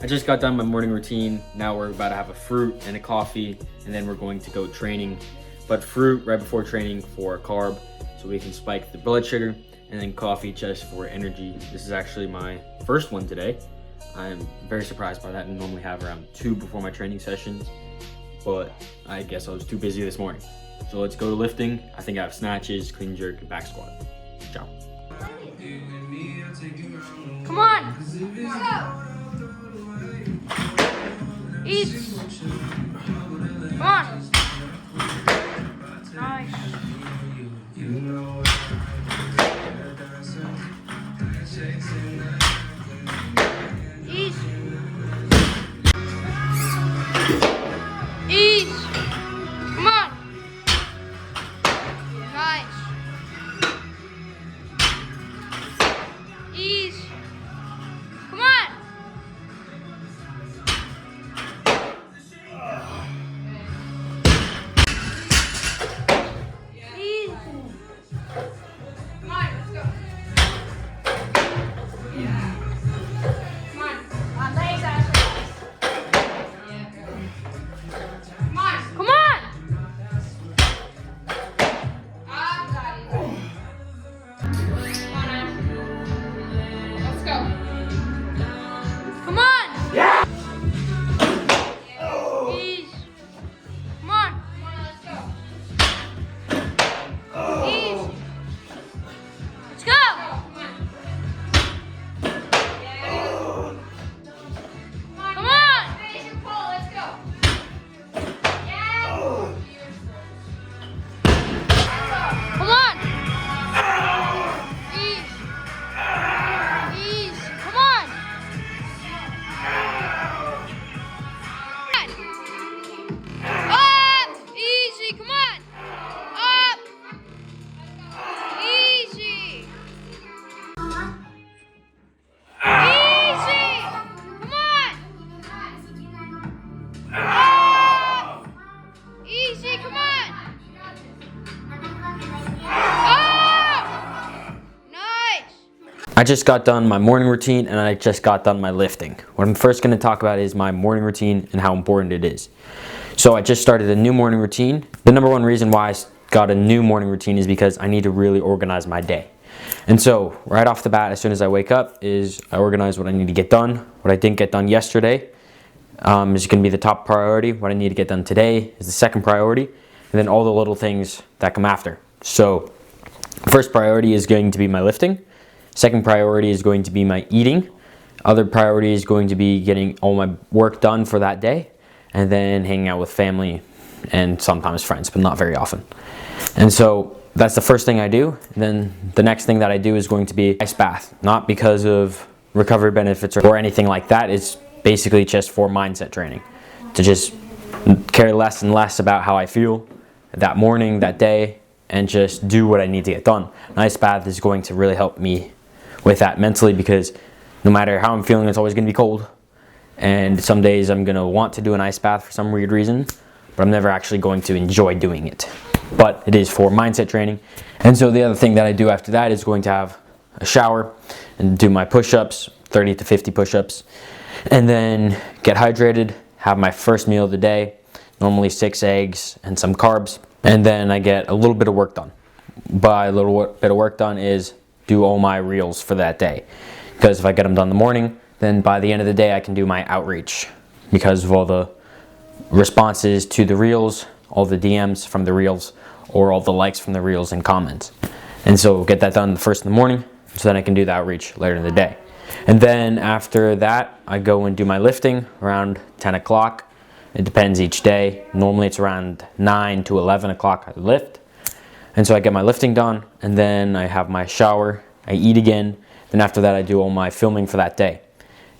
I just got done my morning routine. Now we're about to have a fruit and a coffee, and then we're going to go training. But fruit right before training for carb, so we can spike the blood sugar, and then coffee just for energy. This is actually my first one today. I'm very surprised by that. I normally have around 2 before my training sessions, but I guess I was too busy this morning. So let's go to lifting. I think I have snatches, clean and jerk, and back squat. Ciao. Come on. Eat. Come on. Nice. Eat. Eat. Come on. Nice. Eat. Come on. Eat. Come on, let's go. Come on, legs out. Come on, come on. Got it. Come on, Ash. Let's go. Come on. Yeah. Ease. Come on. Come on, let's go. Ease. Let's go. Come on. Come on. Finish your pull. Let's go. Yeah. Hold on. Ease. Ease. Come on. Up. Easy. Come on. Up. Easy. Easy. Come on. Up. Easy. Come on. Up. Nice. I just got done my morning routine and I just got done my lifting. What I'm first going to talk about is my morning routine and how important it is. So I just started a new morning routine. The number one reason why I got a new morning routine is because I need to really organize my day. And so right off the bat, as soon as I wake up, is I organize what I need to get done. What I didn't get done yesterday is going to be the top priority. What I need to get done today is the second priority. And then all the little things that come after. So first priority is going to be my lifting. Second priority is going to be my eating. Other priority is going to be getting all my work done for that day. And then hanging out with family and sometimes friends, but not very often. And so that's the first thing I do. And then the next thing that I do is going to be ice bath. Not because of recovery benefits or anything like that. It's basically just for mindset training. To just care less and less about how I feel that morning, that day, and just do what I need to get done. An ice bath is going to really help me with that mentally, because no matter how I'm feeling, it's always going to be cold. And some days I'm going to want to do an ice bath for some weird reason, but I'm never actually going to enjoy doing it. But it is for mindset training. And so the other thing that I do after that is going to have a shower and do my push-ups, 30 to 50 push-ups, and then get hydrated, have my first meal of the day, normally 6 eggs and some carbs, and then I get a little bit of work done. By a little bit of work done is do all my reels for that day. Because if I get them done in the morning, then by the end of the day I can do my outreach because of all the responses to the reels, all the DMs from the reels, or all the likes from the reels and comments. And so get that done first in the morning so then I can do the outreach later in the day. And then after that I go and do my lifting around 10 o'clock. It depends each day. Normally it's around 9 to 11 o'clock I lift. And so I get my lifting done, and then I have my shower, I eat again, then after that I do all my filming for that day.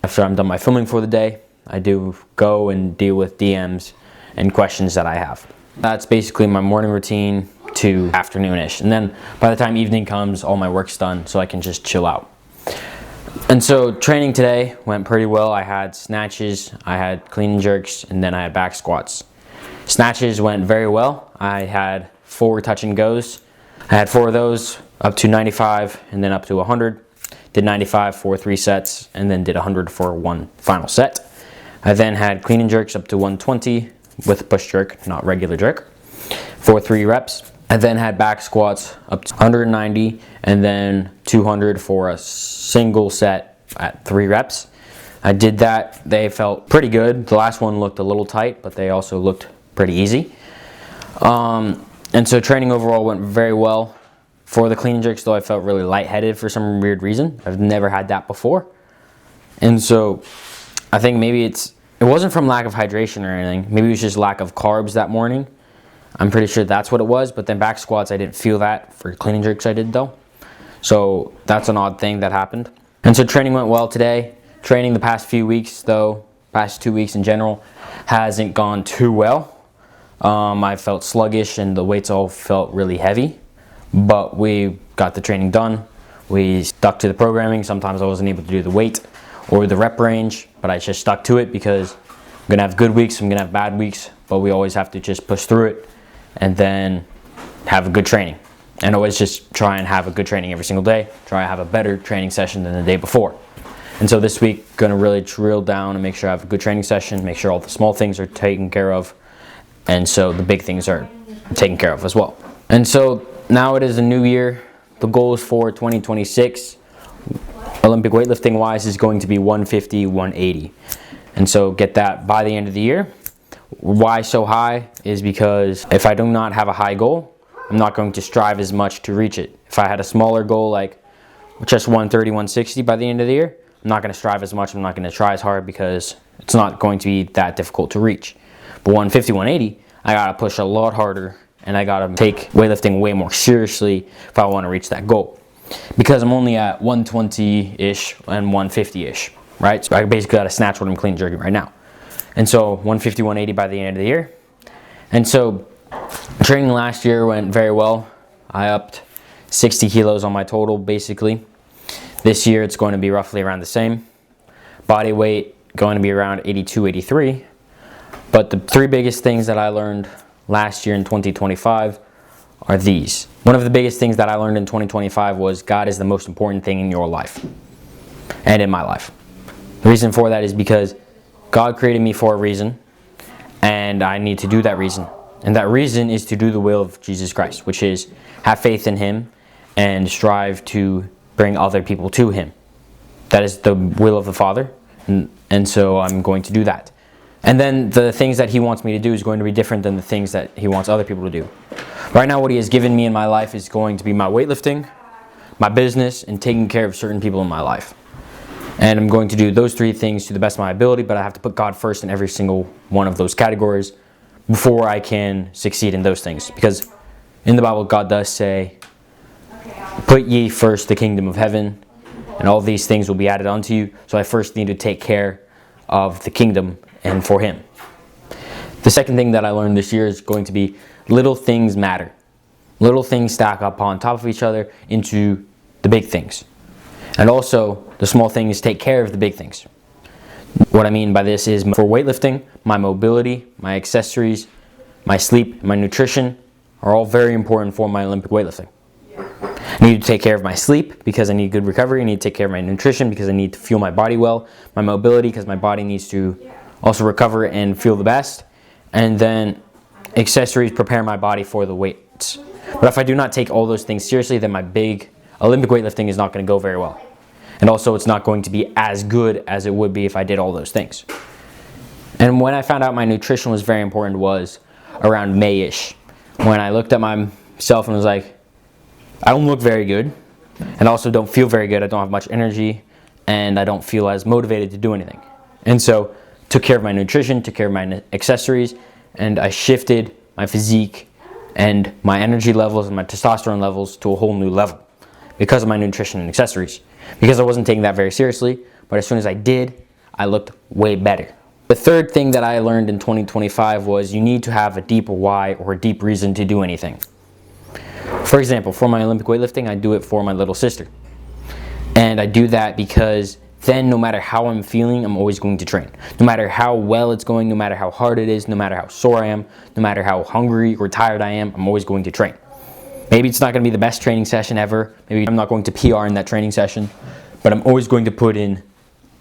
After I'm done my filming for the day, I do go and deal with DMs and questions that I have. That's basically my morning routine to afternoonish. And then by the time evening comes, all my work's done, so I can just chill out. And so training today went pretty well. I had snatches, I had clean and jerks, and then I had back squats. Snatches went very well. I had 4 touch and goes. I had 4 of those, up to 95 and then up to 100. Did 95 for 3 sets and then did 100 for 1 final set. I then had clean and jerks up to 120 with push jerk, not regular jerk, for 3 reps. I then had back squats up to 190 and then 200 for a single set at 3 reps. I did that. They felt pretty good. The last one looked a little tight, but they also looked pretty easy. And so training overall went very well. For the clean and jerks though, I felt really lightheaded for some weird reason. I've never had that before. And so I think maybe it wasn't from lack of hydration or anything. Maybe it was just lack of carbs that morning. I'm pretty sure that's what it was. But then back squats, I didn't feel that. For clean and jerks, I did though. So that's an odd thing that happened. And so training went well today. Training the past few weeks though, past 2 weeks in general, hasn't gone too well. I felt sluggish and the weights all felt really heavy. But we got the training done. We stuck to the programming. Sometimes I wasn't able to do the weight or the rep range, but I just stuck to it because I'm gonna have good weeks, I'm gonna have bad weeks, but we always have to just push through it and then have a good training. And always just try and have a good training every single day. Try to have a better training session than the day before. And so this week, gonna really drill down and make sure I have a good training session, make sure all the small things are taken care of, and so the big things are taken care of as well. And so now it is a new year. The goals for 2026, Olympic weightlifting wise, is going to be 150, 180. And so get that by the end of the year. Why so high is because if I do not have a high goal, I'm not going to strive as much to reach it. If I had a smaller goal like just 130, 160 by the end of the year, I'm not going to strive as much. I'm not going to try as hard because it's not going to be that difficult to reach. But 150, 180, I got to push a lot harder and I got to take weightlifting way more seriously if I want to reach that goal. Because I'm only at 120-ish and 150-ish, right? So I basically got to snatch what I'm clean jerking right now. And so 150, 180 by the end of the year. And so training last year went very well. I upped 60 kilos on my total basically. This year it's going to be roughly around the same. Body weight going to be around 82, 83. But the 3 biggest things that I learned last year in 2025 are these. One of the biggest things that I learned in 2025 was God is the most important thing in your life and in my life. The reason for that is because God created me for a reason and I need to do that reason. And that reason is to do the will of Jesus Christ, which is have faith in Him and strive to bring other people to Him. That is the will of the Father, and so I'm going to do that. And then the things that He wants me to do is going to be different than the things that He wants other people to do. Right now what He has given me in my life is going to be my weightlifting, my business, and taking care of certain people in my life. And I'm going to do those 3 things to the best of my ability, but I have to put God first in every single one of those categories before I can succeed in those things. Because in the Bible God does say, put ye first the kingdom of heaven, and all these things will be added unto you. So I first need to take care of the kingdom and for Him. The second thing that I learned this year is going to be little things matter. Little things stack up on top of each other into the big things. And also, the small things take care of the big things. What I mean by this is for weightlifting, my mobility, my accessories, my sleep, my nutrition are all very important for my Olympic weightlifting. I need to take care of my sleep because I need good recovery. I need to take care of my nutrition because I need to fuel my body well. My mobility because my body needs to also recover and feel the best. And then accessories prepare my body for the weights. But if I do not take all those things seriously, then my big Olympic weightlifting is not going to go very well. And also it's not going to be as good as it would be if I did all those things. And when I found out my nutrition was very important was around May-ish. When I looked at myself and was like, I don't look very good. And also don't feel very good. I don't have much energy. And I don't feel as motivated to do anything. And so took care of my nutrition, took care of my accessories, and I shifted my physique and my energy levels and my testosterone levels to a whole new level because of my nutrition and accessories. Because I wasn't taking that very seriously, but as soon as I did, I looked way better. The third thing that I learned in 2025 was you need to have a deep why or a deep reason to do anything. For example, for my Olympic weightlifting, I do it for my little sister. And I do that because then no matter how I'm feeling, I'm always going to train. No matter how well it's going, no matter how hard it is, no matter how sore I am, no matter how hungry or tired I am, I'm always going to train. Maybe it's not going to be the best training session ever. Maybe I'm not going to PR in that training session, but I'm always going to put in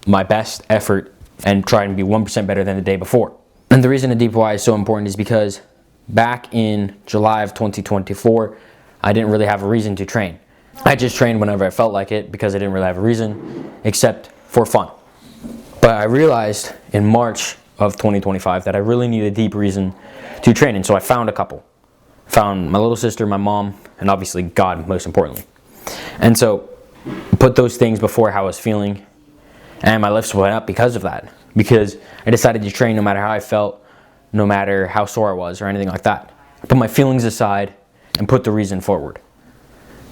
my best effort and try and be 1% better than the day before. And the reason a deep why is so important is because back in July of 2024, I didn't really have a reason to train. I just trained whenever I felt like it because I didn't really have a reason except for fun. But I realized in March of 2025 that I really need a deep reason to train, and so I found a couple. Found my little sister, my mom, and obviously God, most importantly. And so put those things before how I was feeling, and my lifts went up because of that. Because I decided to train no matter how I felt, no matter how sore I was or anything like that. I put my feelings aside and put the reason forward.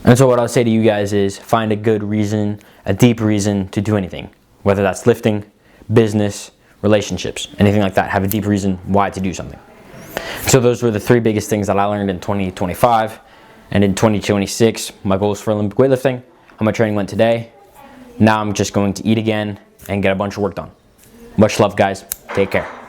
And so what I'll say to you guys is find a good reason, a deep reason to do anything. Whether that's lifting, business, relationships, anything like that. Have a deep reason why to do something. So those were the 3 biggest things that I learned in 2025. And in 2026, my goals for Olympic weightlifting. How my training went today. Now I'm just going to eat again and get a bunch of work done. Much love, guys. Take care.